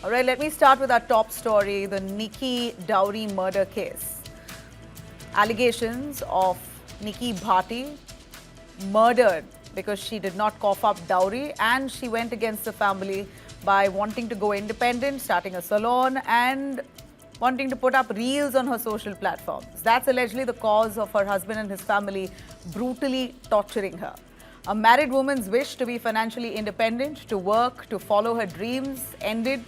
All right, let me start with our top story, the Nikki Dowry murder case. Allegations of Nikki Bhati murdered because she did not cough up dowry, and she went against the family by wanting to go independent, starting a salon and wanting to put up reels on her social platforms. That's allegedly the cause of her husband and his family brutally torturing her. A married woman's wish to be financially independent, to work, to follow her dreams ended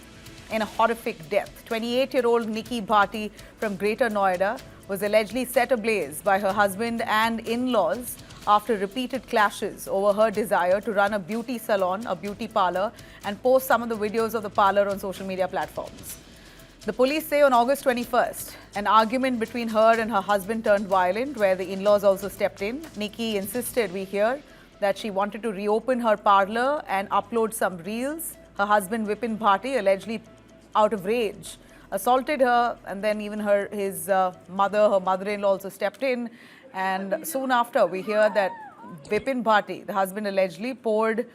in a horrific death. 28-year-old Nikki Bhati from Greater Noida was allegedly set ablaze by her husband and in-laws after repeated clashes over her desire to run a beauty salon, a beauty parlor, and post some of the videos of the parlor on social media platforms. The police say on August 21st, an argument between her and her husband turned violent, where the in-laws also stepped in. Nikki insisted, we hear, that she wanted to reopen her parlor and upload some reels. Her husband, Vipin Bhati, allegedly out of rage, assaulted her, and then even her mother-in-law also stepped in. And soon after, we hear that Vipin Bhati, the husband, allegedly poured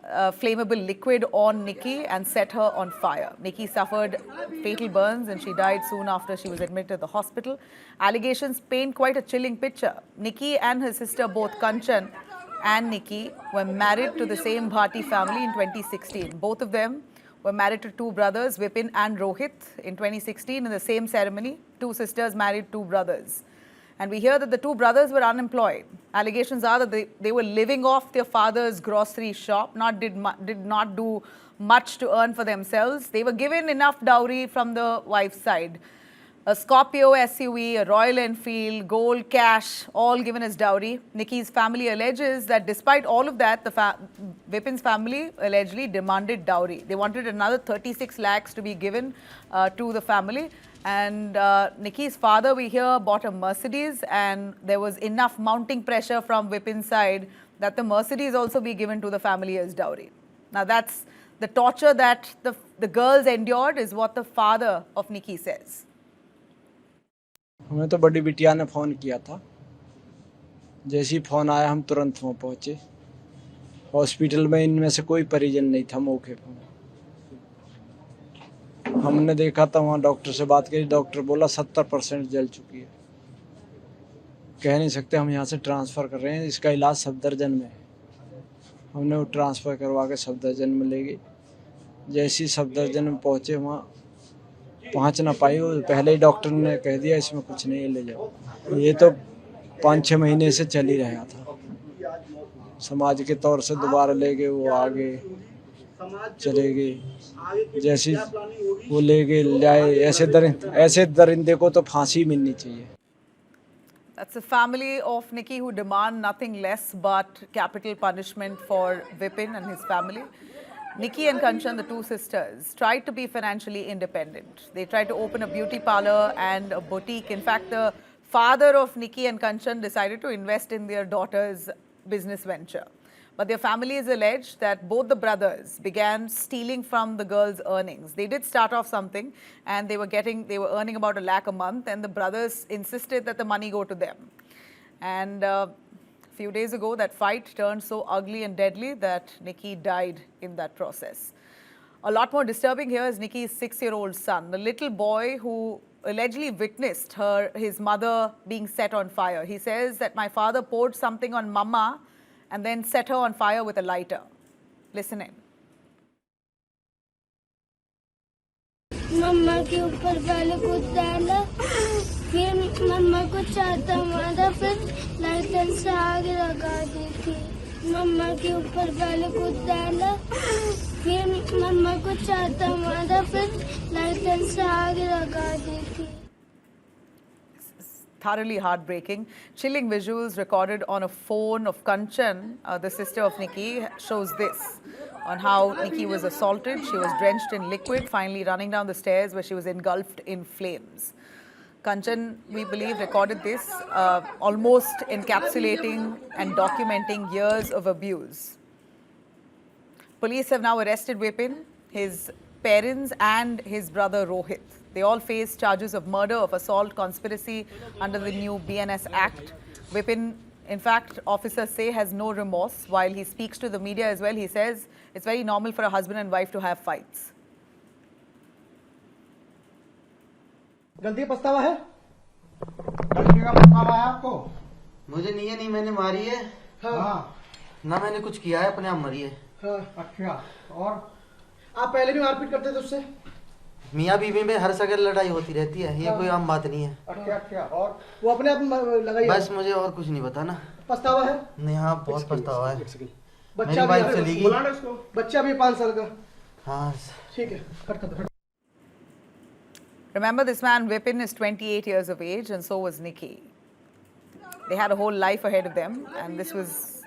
flammable liquid on Nikki and set her on fire. Nikki suffered fatal burns and she died soon after she was admitted to the hospital. Allegations paint quite a chilling picture. Nikki and her sister, both Kanchan and Nikki, were married to the same Bhati family in 2016. Both of them were married to two brothers, Vipin and Rohit, in 2016. In the same ceremony, two sisters married two brothers. And we hear that the two brothers were unemployed. Allegations are that they were living off their father's grocery shop, did not do much to earn for themselves. They were given enough dowry from the wife's side. A Scorpio SUV, a Royal Enfield, gold, cash, all given as dowry. Nikki's family alleges that despite all of that, Vipin's family allegedly demanded dowry. They wanted another 36 lakhs to be given to the family. And Nikki's father, we hear, bought a Mercedes, and there was enough mounting pressure from Vipin's side that the Mercedes also be given to the family as dowry. Now, that's the torture that the girls endured, is what the father of Nikki says. हमें तो बड़ी बिटिया ने phone किया था। जैसे ही phone आया हम तुरंत वहाँ पहुँचे। हॉस्पिटल में इनमें से कोई परिजन नहीं था मौके पर। हमने देखा था, वहाँ डॉक्टर से बात करी, डॉक्टर बोला 70% जल चुकी है। कह नहीं सकते, हम यहाँ से ट्रांसफ़र कर रहे हैं, इसका इलाज सफदरजंग में है। हमने वो ट्रांसफ़र करवा के सफदरजंग में ले गए। जैसे ही सफदरजंग में पहुँचे, वहाँ पहुँच ना पाई, वो पहले ही डॉक्टर ने कह दिया इसमें कुछ नहीं है, ले जाओ। ये तो 5-6 महीने से चल ही रहा था। समाज के तौर से दोबारा ले गए, वो आगे चले गए। जैसे वो ले गए लाए, ऐसे दरिंदे को तो फांसी मिलनी चाहिए। That's the family of Nikki who demand nothing less but capital punishment for Vipin and his family. Nikki and Kanchan, the two sisters, tried to be financially independent. They tried to open a beauty parlor and a boutique. In fact, the father of Nikki and Kanchan decided to invest in their daughter's business venture. But their families alleged that both the brothers began stealing from the girls' earnings. They did start off something, and they were earning about 1 lakh a month, and the brothers insisted that the money go to them. And a few days ago, that fight turned so ugly and deadly that Nikki died in that process. A lot more disturbing here is Nikki's 6-year-old son, the little boy who allegedly witnessed his mother being set on fire. He says that my father poured something on Mama and then set her on fire with a lighter. Listen in. मम्मा के ऊपर पहले कुछ डाला, फिर मम्मा को चाहता मारा, फिर लाइटर से आग लगा दी थी। मम्मा के ऊपर पहले कुछ डाला, फिर मम्मा को चाहता मारा, फिर लाइटर से आग लगा दी थी। Thoroughly heartbreaking. Chilling visuals recorded on a phone of Kanchan, the sister of Nikki, shows this, on how Nikki was assaulted. She was drenched in liquid, finally running down the stairs where she was engulfed in flames. Kanchan, we believe, recorded this, almost encapsulating and documenting years of abuse. Police have now arrested Vipin, his parents and his brother Rohit. They all face charges of murder, of assault, conspiracy under the new BNS Act. Vipin, in fact, officers say, has no remorse. While he speaks to the media as well, he says it's very normal for a husband and wife to have fights. गलती का पछतावा है? गलती का पछतावा है आपको? मुझे नहीं है, नहीं मैंने मारी है। हाँ। ना मैंने कुछ किया है, अपने आप मरी है। हाँ, अच्छा। और आप पहले भी मारपीट करते थे उससे? मियाँ बीवी में हर जगह लड़ाई होती रहती है, ये कोई आम बात नहीं है। अच्छा अच्छा। और वो अपने आप लगाई? बस मुझे और कुछ नहीं पता ना। पछतावा है? नहीं, हाँ बहुत पछतावा है। बच्चा मेरी वाइफ चली गई। बच्चा भी 5 साल का? हाँ। ठीक है, कट कर दो। Remember, this man, Vipin, is 28 years of age, and so was Nikki. They had a whole life ahead of them, and this was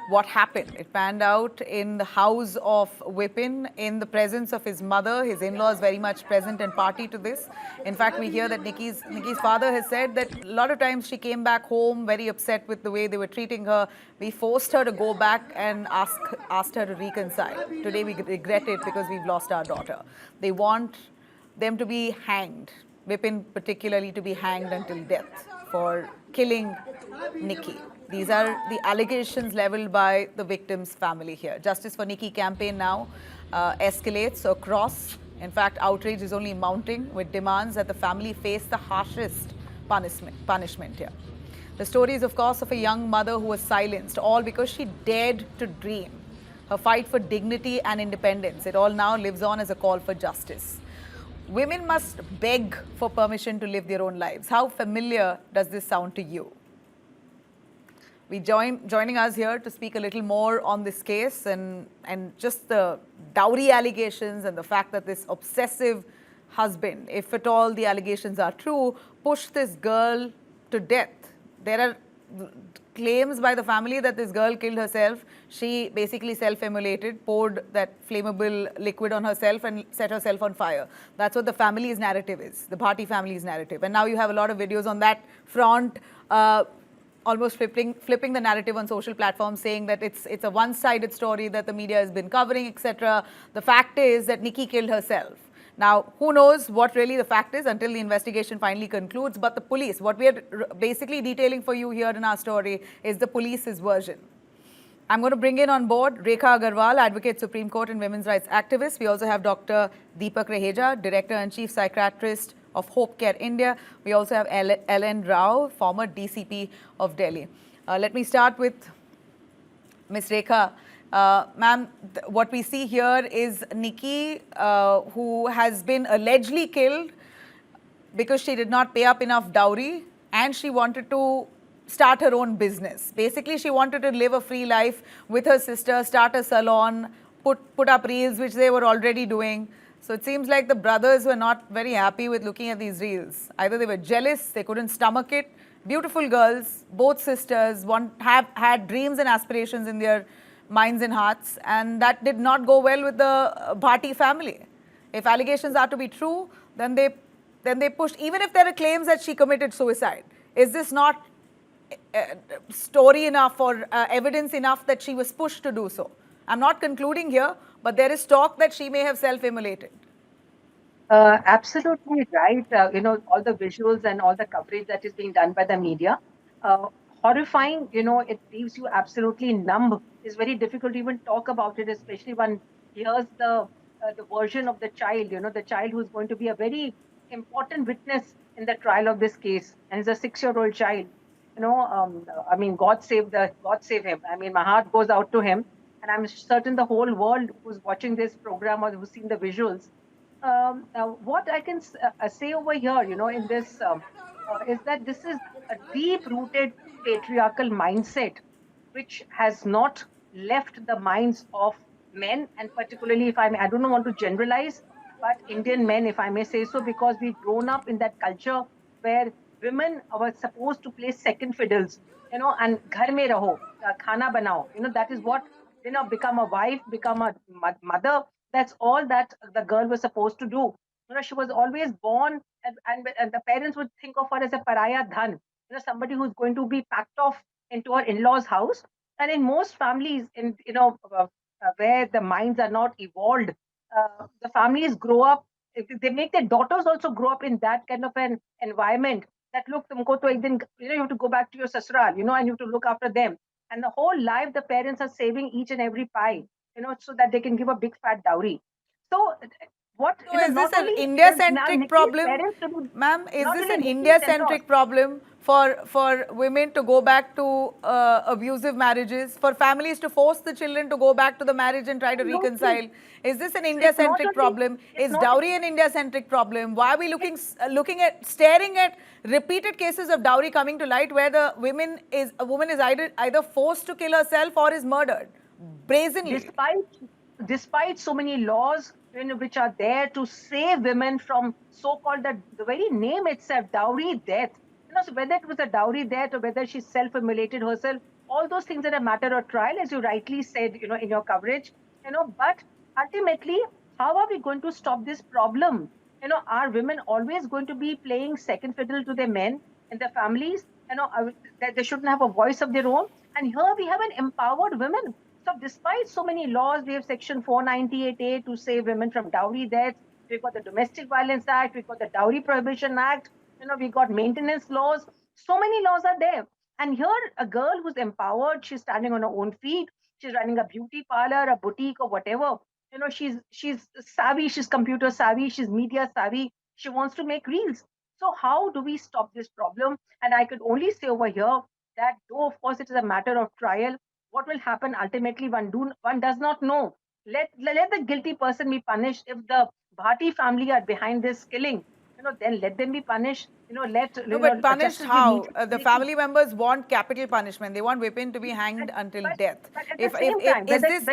what happened. It panned out in the house of Vipin, in the presence of his mother. His in-laws very much present and party to this. In fact, we hear that Nikki's father has said that a lot of times she came back home very upset with the way they were treating her. We forced her to go back and asked her to reconcile. Today we regret it because we've lost our daughter. They want them to be hanged, Vipin particularly to be hanged until death for killing Nikki. These are the allegations leveled by the victim's family here. Justice for Nikki campaign now escalates across. In fact, outrage is only mounting with demands that the family face the harshest punishment here. The story is, of course, of a young mother who was silenced, all because she dared to dream. Her fight for dignity and independence, it all now lives on as a call for justice. Women must beg for permission to live their own lives. How familiar does this sound to you? Joining us here to speak a little more on this case and just the dowry allegations and the fact that this obsessive husband, if at all the allegations are true, pushed this girl to death. There are claims by the family that this girl killed herself. She basically self-immolated, poured that flammable liquid on herself and set herself on fire. That's what the family's narrative is, the Bhati family's narrative. And now you have a lot of videos on that front, almost flipping the narrative on social platforms, saying that it's a one-sided story that the media has been covering, etc. The fact is that Nikki killed herself. Now, who knows what really the fact is until the investigation finally concludes, but the police, what we are basically detailing for you here in our story is the police's version. I'm going to bring in on board Rekha Agarwal, Advocate Supreme Court and women's rights activist. We also have Dr. Deepak Reheja, Director and Chief Psychiatrist of Hope Care India. We also have Ellen Rao, former DCP of Delhi. Let me start with Ms. Rekha. Ma'am, what we see here is Nikki, who has been allegedly killed because she did not pay up enough dowry and she wanted to start her own business. Basically, she wanted to live a free life with her sister, start a salon, put up reels, which they were already doing. So it seems like the brothers were not very happy with looking at these reels. Either they were jealous, they couldn't stomach it. Beautiful girls, both sisters, have had dreams and aspirations in their minds and hearts, and that did not go well with the Bhati family. If allegations are to be true, then they pushed, even if there are claims that she committed suicide. Is this not story enough or evidence enough that she was pushed to do so? I'm not concluding here, but there is talk that she may have self-immolated. Absolutely right. All the visuals and all the coverage that is being done by the media, horrifying. It leaves you absolutely numb. It's very difficult to even talk about it, especially when hears the version of the child. The child who's going to be a very important witness in the trial of this case, and is a 6-year-old child. God save him. I mean, my heart goes out to him, and I'm certain the whole world who's watching this program or who's seen the visuals. What I can say over here, in this, is that this is a deep-rooted patriarchal mindset, which has not left the minds of men, and particularly, if I don't want to generalize, but Indian men, if I may say so, because we've grown up in that culture where women were supposed to play second fiddles, and ghar mein raho, khana banao, that is what, become a wife, become a mother. That's all that the girl was supposed to do. She was always born, and the parents would think of her as a pariah dhan, somebody who's going to be packed off into her in-laws' house. And in most families, where the minds are not evolved, the families grow up. They make their daughters also grow up in that kind of an environment. That look, tumko to ek din, you have to go back to your sasural, and you have to look after them. And the whole life, the parents are saving each and every pie, so that they can give a big fat dowry. So What, So is this not an only now India-centric Nikki's problem? parents to be, Ma'am, is not this only an Nikki's in-laws. India-centric problem for women to go back to abusive marriages, for families to force the children to go back to the marriage and try to Absolutely. reconcile? Is this an It's not India-centric only, problem? it's Is not, dowry an India-centric problem? Why are we staring at repeated cases of dowry coming to light where a woman is either forced to kill herself or is murdered brazenly? despite so many laws, which are there to save women from so-called, the very name itself, dowry death. So whether it was a dowry death or whether she self-immolated herself, all those things are a matter of trial, as you rightly said, in your coverage. But ultimately, how are we going to stop this problem? Are women always going to be playing second fiddle to their men and their families? That they shouldn't have a voice of their own. And here we have an empowered women. So, despite so many laws, we have Section 498A to save women from dowry deaths. We've got the Domestic Violence Act. We've got the Dowry Prohibition Act. We got maintenance laws. So many laws are there. And here, a girl who's empowered, she's standing on her own feet. She's running a beauty parlor, a boutique, or whatever. She's savvy. She's computer savvy. She's media savvy. She wants to make reels. So, how do we stop this problem? And I could only say over here that, though of course it is a matter of trial, what will happen ultimately, one does not know. Let the guilty person be punished. If the Bhati family are behind this killing, then let them be punished. No, but punished Justice be meted. how? The family members want capital punishment. They want Vipin to be hanged until death. But at the same time, Is whether this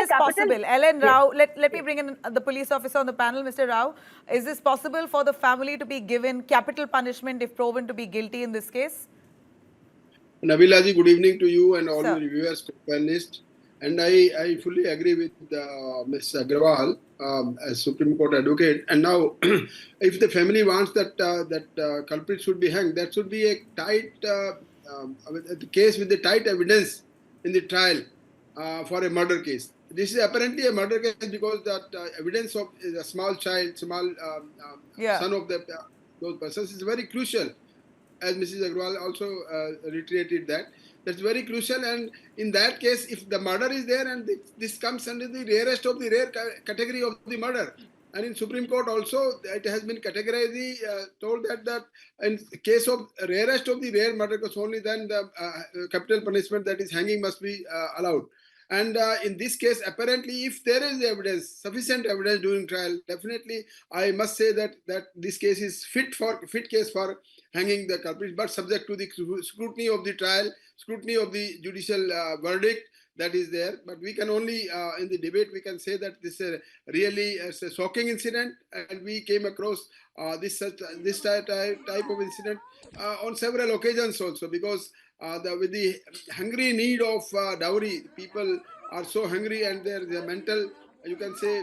capital, possible? Ellen yes, Rao, let me yes. bring in the police officer on the panel, Mr. Rao. Is this possible for the family to be given capital punishment if proven to be guilty in this case? Nabila ji, good evening to you and all Sir. your viewers, panelists. And I fully agree with Ms. Agrawal as Supreme Court advocate. And now, if the family wants that culprit should be hanged, that should be a tight case with the tight evidence in the trial for a murder case. This is apparently a murder case because that evidence of a small child, son of those persons is very crucial, as Mrs. Agrawal also reiterated that. That's very crucial. And in that case, if the murder is there and this comes under the rarest of the rare category of the murder, and in Supreme Court also, it has been categorized, told that in case of rarest of the rare murder case, only then the capital punishment, that is hanging, must be allowed. And in this case, apparently, if there is evidence, sufficient evidence during trial, definitely, I must say that this case is fit case for hanging the culprit, but subject to the scrutiny of the trial, scrutiny of the judicial verdict that is there. But we can only, in the debate, we can say that this is really a shocking incident, and we came across this type of incident on several occasions also, because with the hungry need of dowry, people are so hungry, and their mental, you can say,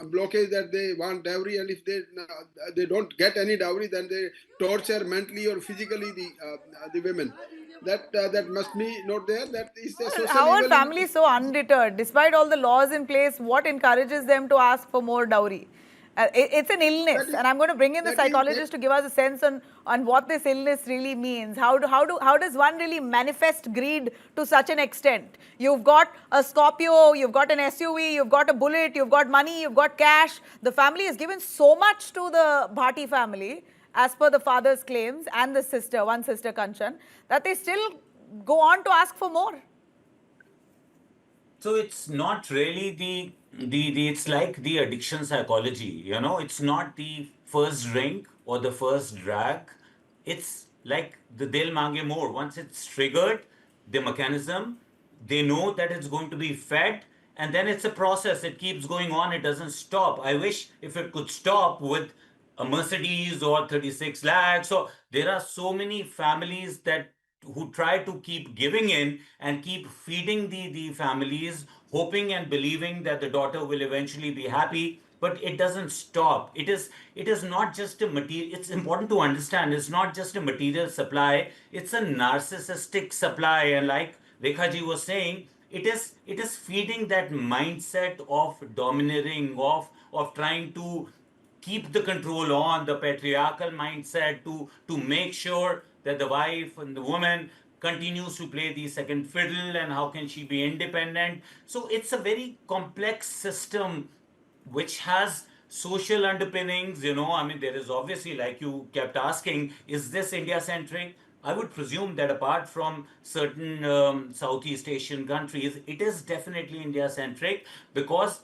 blockage, that they want dowry, and if they don't get any dowry, then they torture mentally or physically the women. That must be not there. That is a social How are evil. families so undeterred? Despite all the laws in place, what encourages them to ask for more dowry? It's an illness, That is and I'm going to bring in the that is psychologist to give us a sense on what this illness really means. How does one really manifest greed to such an extent? You've got a Scorpio, you've got an SUV, you've got a bullet, you've got money, you've got cash. The family has given so much to the Bhati family, as per the father's claims and the one sister Kanchan, that they still go on to ask for more. So it's not really the it's like the addiction psychology, it's not the first drink or the first drag. It's like the Del Mange more. Once it's triggered, the mechanism, they know that it's going to be fed, and then it's a process. It keeps going on, it doesn't stop. I wish if it could stop with a Mercedes or 36 lakhs. So there are so many families that who try to keep giving in and keep feeding the families, hoping and believing that the daughter will eventually be happy. But it doesn't stop. It is not just a material. It's important to understand, it's not just a material supply, it's a narcissistic supply. And like Rekha ji was saying, it is feeding that mindset of domineering, of trying to keep the control on the patriarchal mindset, to make sure that the wife and the woman continues to play the second fiddle, and how can she be independent. So it's a very complex system which has social underpinnings, I mean, there is obviously, like you kept asking, is this India centric? I would presume that apart from certain Southeast Asian countries, it is definitely India centric because,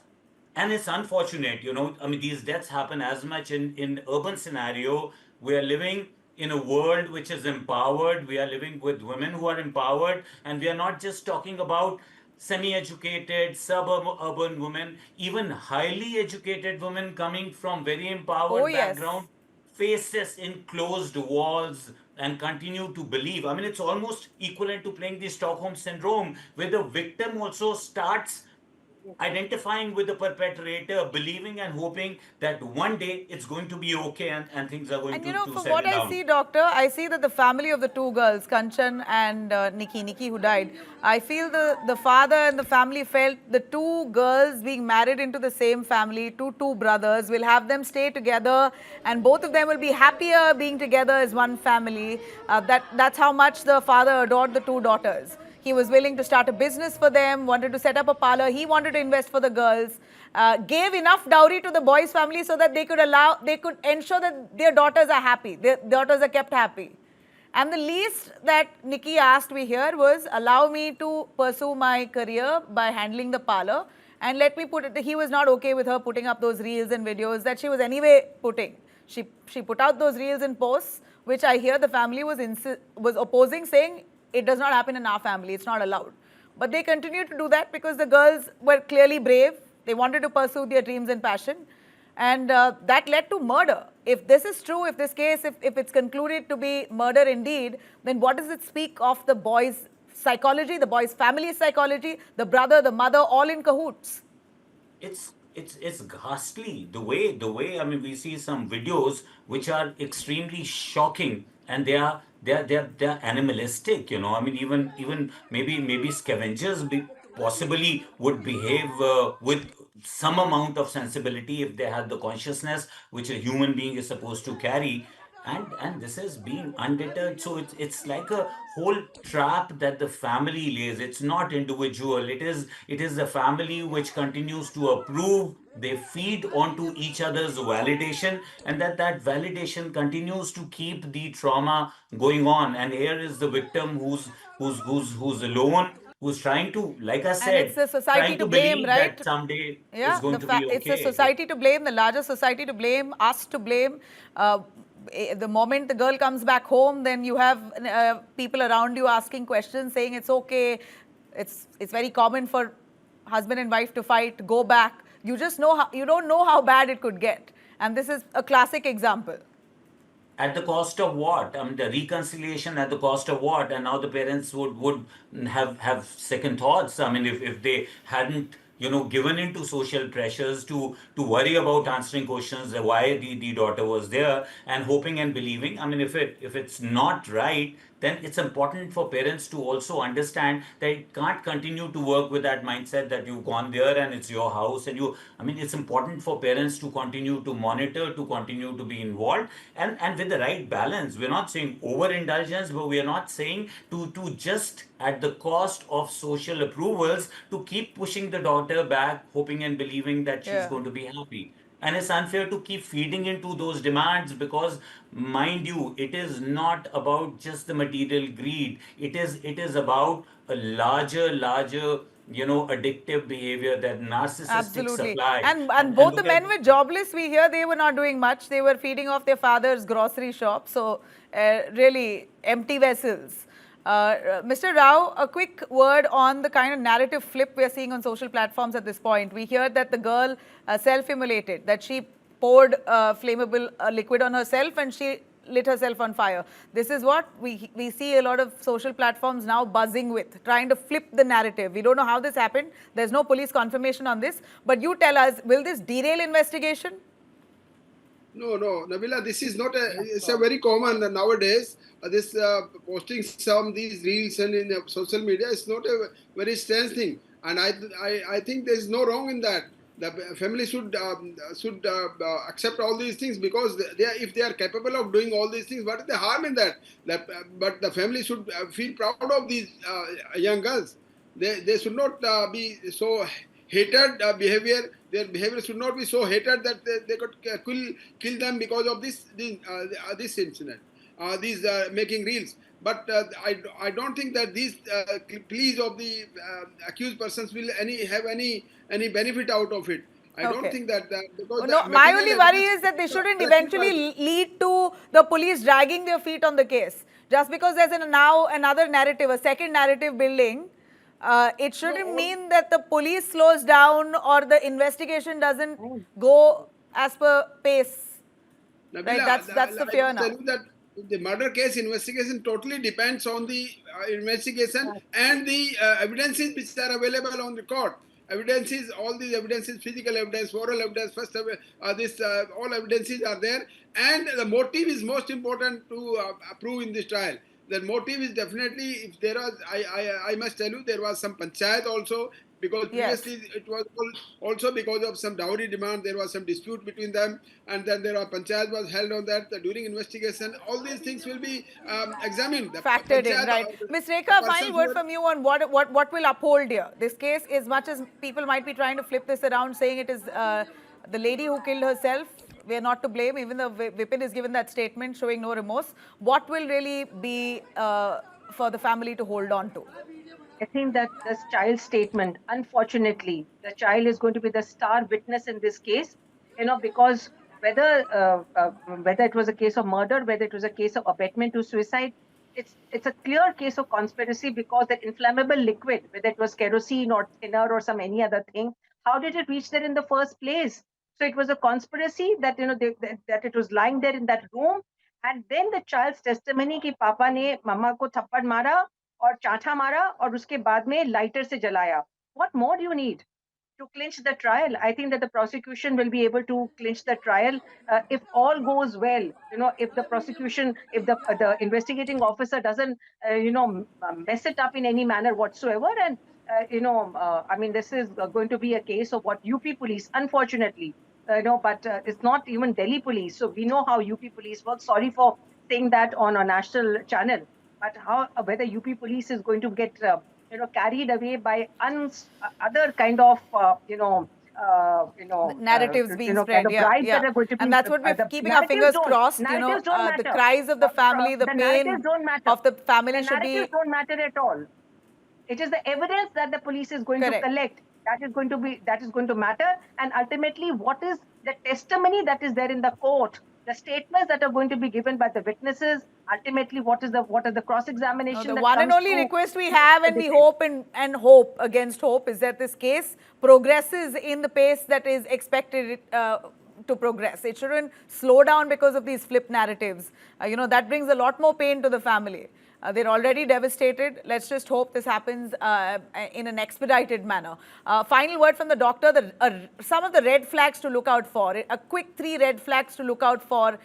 and it's unfortunate, I mean, these deaths happen as much in urban scenario. We are living in a world which is empowered. We are living with women who are empowered, and we are not just talking about semi-educated suburban women, even highly educated women coming from very Oh, empowered yes. background face this in closed walls and continue to believe. I mean, it's almost equivalent to playing the Stockholm syndrome, where the victim also starts identifying with the perpetrator, believing and hoping that one day it's going to be okay and things are going And to from what settle I down. see, doctor, I see that the family of the two girls, Kanchan and Nikki who died, I feel the father and the family felt the two girls being married into the same family, two brothers, will have them stay together, and both of them will be happier being together as one family. That's how much the father adored the two daughters. He was willing to start a business for them, wanted to set up a parlor. He wanted to invest for the girls, gave enough dowry to the boys' family so that they could ensure that their daughters are happy, their daughters are kept happy. And the least that Nikki asked me here was, allow me to pursue my career by handling the parlor, and let me put it, he was not okay with her putting up those reels and videos that she was anyway putting. She put out those reels and posts, which I hear the family was opposing, saying it does not happen in our family, it's not allowed. But they continued to do that because the girls were clearly brave. They wanted to pursue their dreams and passion. And that led to murder. If this is true, if this case, if it's concluded to be murder indeed, then what does it speak of the boy's psychology, the boy's family psychology, the brother, the mother, all in cahoots? It's ghastly the way I mean, we see some videos which are extremely shocking, and they are animalistic. I mean, even maybe scavengers possibly would behave with some amount of sensibility if they had the consciousness which a human being is supposed to carry. And this is being undeterred, so it's like a whole trap that the family lays. It's not individual, it is the family which continues to approve. They feed onto each other's validation, and that validation continues to keep the trauma going on. And here is the victim who's alone, who's trying to, like I And it's said, the society trying to to blame, believe right? that someday it's Yeah, going to be it's the okay. society to blame, the larger society to blame, us to blame. Uh, the moment the girl comes back home, then you have people around you asking questions, saying it's okay. It's very common for husband and wife to fight, go back. You don't know how bad it could get, and this is a classic example. At the cost of what? I mean, the reconciliation at the cost of what? And now the parents would have second thoughts. I mean, if they hadn't given into social pressures to worry about answering questions, why the daughter was there, and hoping and believing. I mean, if it's not right, then it's important for parents to also understand that it can't continue to work with that mindset that you've gone there and it's your house. I mean, it's important for parents to continue to monitor, to continue to be involved, and with the right balance. We're not saying overindulgence, but we are not saying to just at the cost of social approvals to keep pushing the daughter back, hoping and believing that she's Yeah. going to be happy. And it's unfair to keep feeding into those demands because, mind you, it is not about just the material greed. It is about a larger addictive behavior that narcissistic Absolutely. supply. And And both the look at, men were jobless. We hear they were not doing much. They were feeding off their father's grocery shop. So, really empty vessels. Mr. Rao, a quick word on the kind of narrative flip we are seeing on social platforms at this point. We hear that the girl self-immolated, that she poured flammable liquid on herself and she lit herself on fire. This is what we see a lot of social platforms now buzzing with, trying to flip the narrative. We don't know how this happened. There's no police confirmation on this. But you tell us, will this derail investigation? No, no, Nabila, this is not it's a very common nowadays. This posting some these reels and in social media is not a very strange thing, and I think there is no wrong in that. The family should accept all these things because if they are capable of doing all these things, what is the harm in that? But the family should feel proud of these young girls. They should not be so hated behavior. Their behavior should not be so hated that they could kill them because of this incident. These making reels. But I don't think that these pleas of the accused persons will have any benefit out of it. I don't Okay. think that because No, the my material only worry evidence is that they shouldn't collected eventually lead to the police dragging their feet on the case. Just because there's now another narrative, a second narrative building, it shouldn't mean that the police slows down or the investigation doesn't go as per pace. Right? Nabila, That's the I fear must tell now. you that the murder case investigation totally depends on the investigation and the evidences which are available on the court. Evidences, all these evidences, physical evidence, oral evidence, all evidences are there, and the motive is most important to prove in this trial. The motive is definitely, if there was, I must tell you, there was some panchayat also, because Yes. previously it was also because of some dowry demand. There was some dispute between them, and then there was panchayat was held on that. During investigation, all these things will be examined. The Factored in, panchayat, right? Ms. the Rekha, final persons who word were from you on what will uphold here. This case, as much as people might be trying to flip this around, saying it is the lady who killed herself, we are not to blame. Even the Vipin is given that statement showing no remorse. What will really be for the family to hold on to? I think that this child's statement, unfortunately, the child is going to be the star witness in this case, because whether it was a case of murder, whether it was a case of abetment to suicide, it's a clear case of conspiracy, because that inflammable liquid, whether it was kerosene or thinner or some any other thing, how did it reach there in the first place? So it was a conspiracy that that it was lying there in that room, and then the child's testimony कि पापा ने मम्मा को थप्पड़ मारा और चांटा मारा और उसके बाद में लाइटर से जलाया. What more do you need to clinch the trial? I think that the prosecution will be able to clinch the trial if all goes well. If the prosecution, if the investigating officer doesn't, mess it up in any manner whatsoever, and I mean, this is going to be a case of what UP police, unfortunately, but it's not even Delhi police. So we know how UP police work. Sorry for saying that on a national channel, but how whether UP police is going to get carried away by other kind of Narratives being kind spread, of yeah, bribes yeah. that are going to be And that's what we're the keeping our narratives fingers don't crossed, narratives don't the matter. cries of the family, the The pain narratives don't matter. of the The family should narratives be don't matter at all. It is the evidence that the police is going to correct. collect that is going to matter, and ultimately what is the testimony that is there in the court, the statements that are going to be given by the witnesses, ultimately what is the cross No, examination the that one and comes only through request we have, and we hope and hope against hope, is that this case progresses in the pace that is expected to progress. It shouldn't slow down because of these flip narratives. That brings a lot more pain to the family. They're already devastated. Let's just hope this happens in an expedited manner. Final word from the doctor, some of the red flags to look out for. A quick 3 red flags to look out for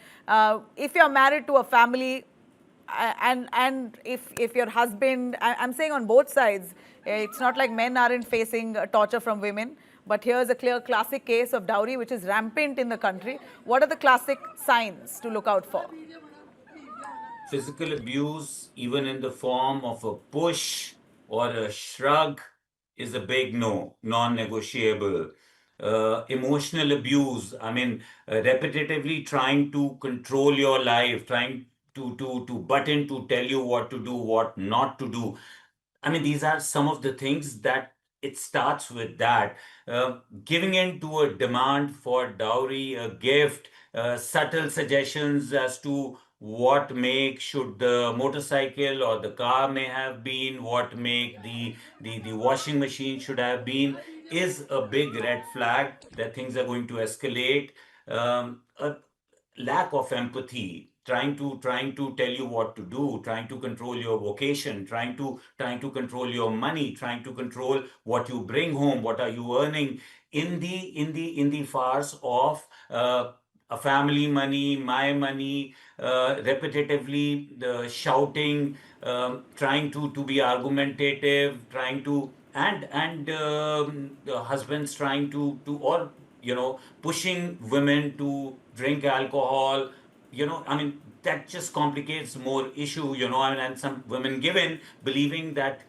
if you're married to a family, and if your husband, I'm saying on both sides, it's not like men aren't facing torture from women, but here's a clear classic case of dowry which is rampant in the country. What are the classic signs to look out for? Physical abuse, even in the form of a push or a shrug, is a big no, non-negotiable. Emotional abuse, I mean, repetitively trying to control your life, trying to butt in to tell you what to do, what not to do. I mean, these are some of the things that it starts with that. Giving in to a demand for dowry, a gift, subtle suggestions as to what make should the motorcycle or the car may have been, what make the washing machine should have been, is a big red flag that things are going to escalate. A lack of empathy, trying to tell you what to do, trying to control your vocation, trying to control your money, trying to control what you bring home, what are you earning, in the farce of a family money, my money, repetitively shouting, trying to be argumentative, trying to and the husbands trying to or pushing women to drink alcohol. I mean, that just complicates more issue. I mean, and some women give in, believing that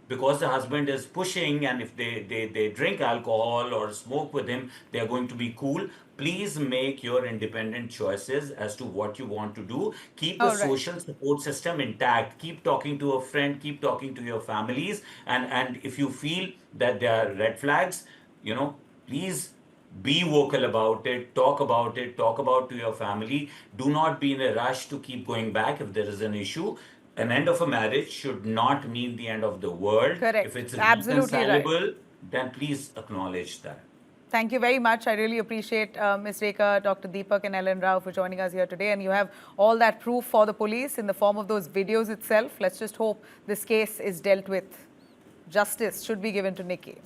because the husband is pushing, and if they drink alcohol or smoke with him, they are going to be cool. Please make your independent choices as to what you want to do. Keep a All right. social support system intact. Keep talking to a friend, keep talking to your families, and if you feel that there are red flags, please be vocal about it, talk about to your family. Do not be in a rush to keep going back if there is an issue. An end of a marriage should not mean the end of the world. If Correct. it's Absolutely right. reconcilable, then please acknowledge that. Thank you very much. I really appreciate Ms. Rekha, Dr. Deepak and Ellen Rao for joining us here today. And you have all that proof for the police in the form of those videos itself. Let's just hope this case is dealt with. Justice should be given to Nikki.